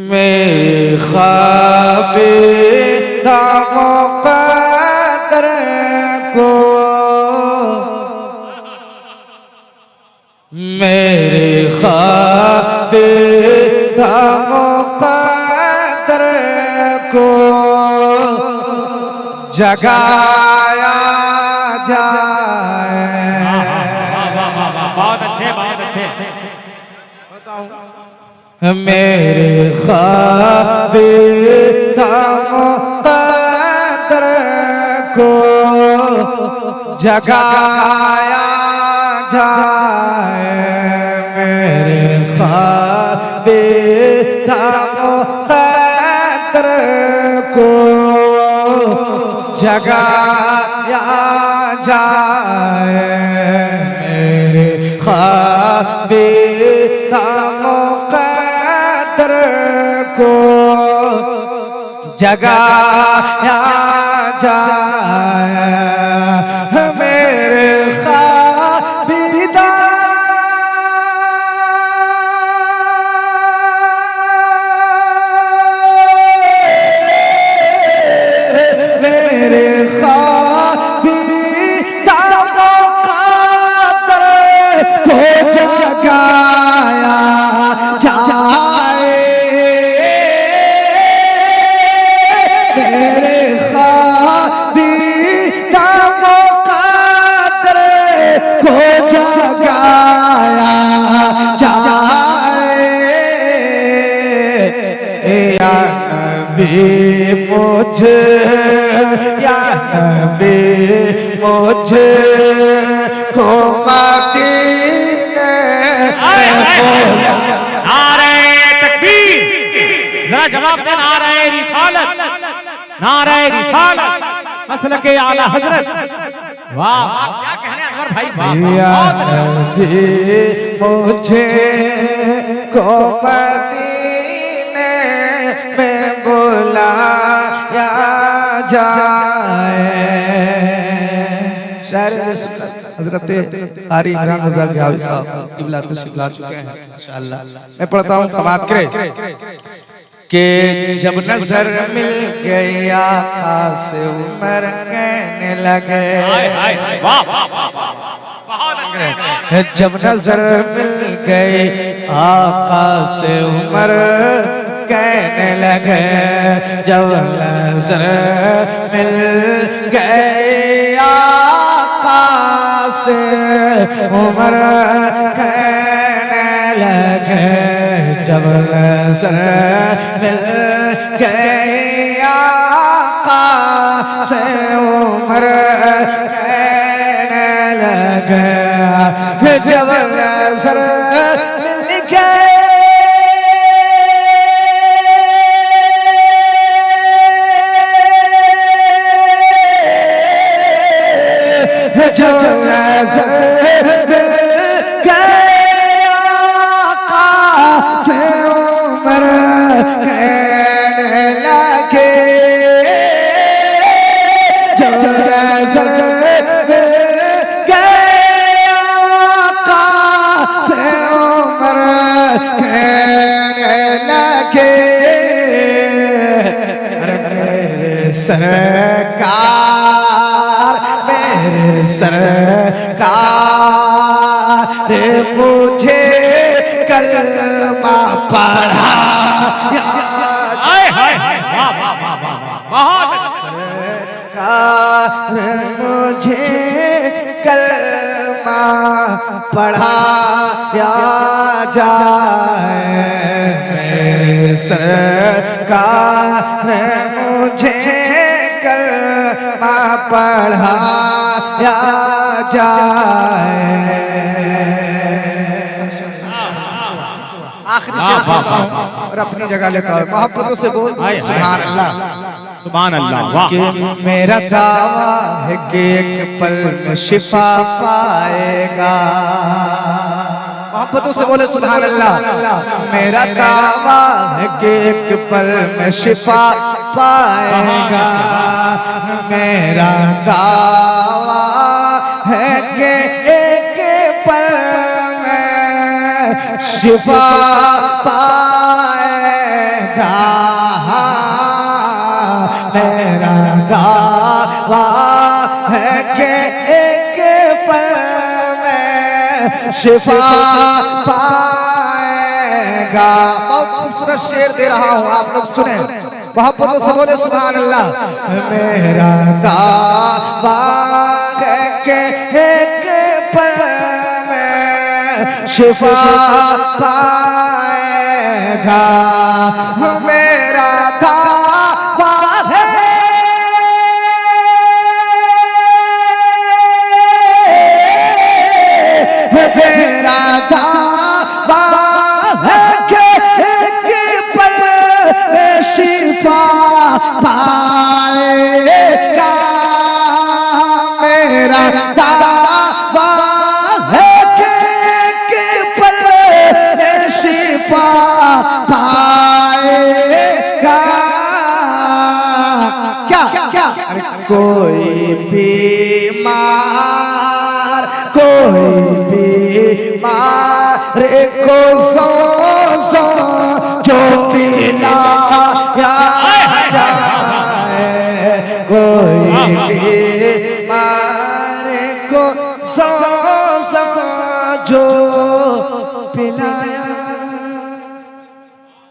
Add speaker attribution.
Speaker 1: मेरे ख्वाबे दामों कदर को मेरे ख्वाबे दामों कदर को जगाया जाए।
Speaker 2: बहुत अच्छे
Speaker 1: मेरे ख्वाबे दामों कदर को जगाया जाए। मेरे ख्वाबे दामों कदर को जगाया जाए। मेरे ख्वाबे दामों कदर को जगाया जाए। मेरे ख्वाबीदा मेरे ख्वाबीदा कदर को जगाया जाए। मेरे ख्वाबीदा कदर को जगाया जाए। या नबी मुझे या नबी मुझे को मदीने
Speaker 2: नारे तकबीर, जरा जवाब दे। नारे रिसालत, नारे रिसालत, मसलके आला हजरत। वाह वाह, क्या कहने अनवर भाई, वाह
Speaker 1: या
Speaker 2: बहुत अच्छा।
Speaker 1: नबी मुझे को मदीने में बुलाया जाए। शायर हजरत कारी इमरान रज़ा गयावी साहब क़िबला तशरीफ़ ला चुके हैं माशाअल्लाह। मैं पढ़ता हूँ, समाअत करें कि जब नजर मिल गई आका से उमर कहने लगे।
Speaker 2: वाह वाह वाह, बहुत अच्छे।
Speaker 1: जब नजर मिल गई आका से उमर कहने लगे। जब नजर मिल गई आका से उमर कहने लगे। जब नजर मिल गई आका से उमर कहने लगे। जब नजर मिल गई जब नजर मिल गई आका से उमर कहने लगे। जब नजर मिल गई आका से उमर कहने लगे। अरे मेरे सरकार मेरे सरकार मुझे कलमा पढ़ा।
Speaker 2: बहुत
Speaker 1: सरकार मुझे कलमा पढ़ाया जाए। मेरे सरकार मुझे कलमा पढ़ाया जाए। आखिरी शेर और अपनी जगह लेता है, मोहब्बतों से बोल सुभान अल्लाह
Speaker 2: सुभान अल्लाह। वाह,
Speaker 1: कि मेरा दावा है कि एक पल में शिफा पाएगा। मोहब्बतों से बोले सुभान अल्लाह। मेरा दावा है कि एक पल में शिफा पाएगा। मेरा दावा है कि एक पल में शिफा पाएगा। मेरा दावा है कि एक पल में शिफा पाएगा। बहुत खूबसूरत शेर दे रहा हूँ, आप लोग सुने मोहब्बतों से बोले सुभान अल्लाह। मेरा दावा है कि एक पल में शिफा पाएगा। मेरा दावा है मेरा दावा है कि एक पल में शिफा पाएगा। मेरा दावा है कि एक पल में शिफा पाएगा। क्या क्या कोई बीमार को सो जो पिलाया जाए। कोई बीमार को सो जो पिलाया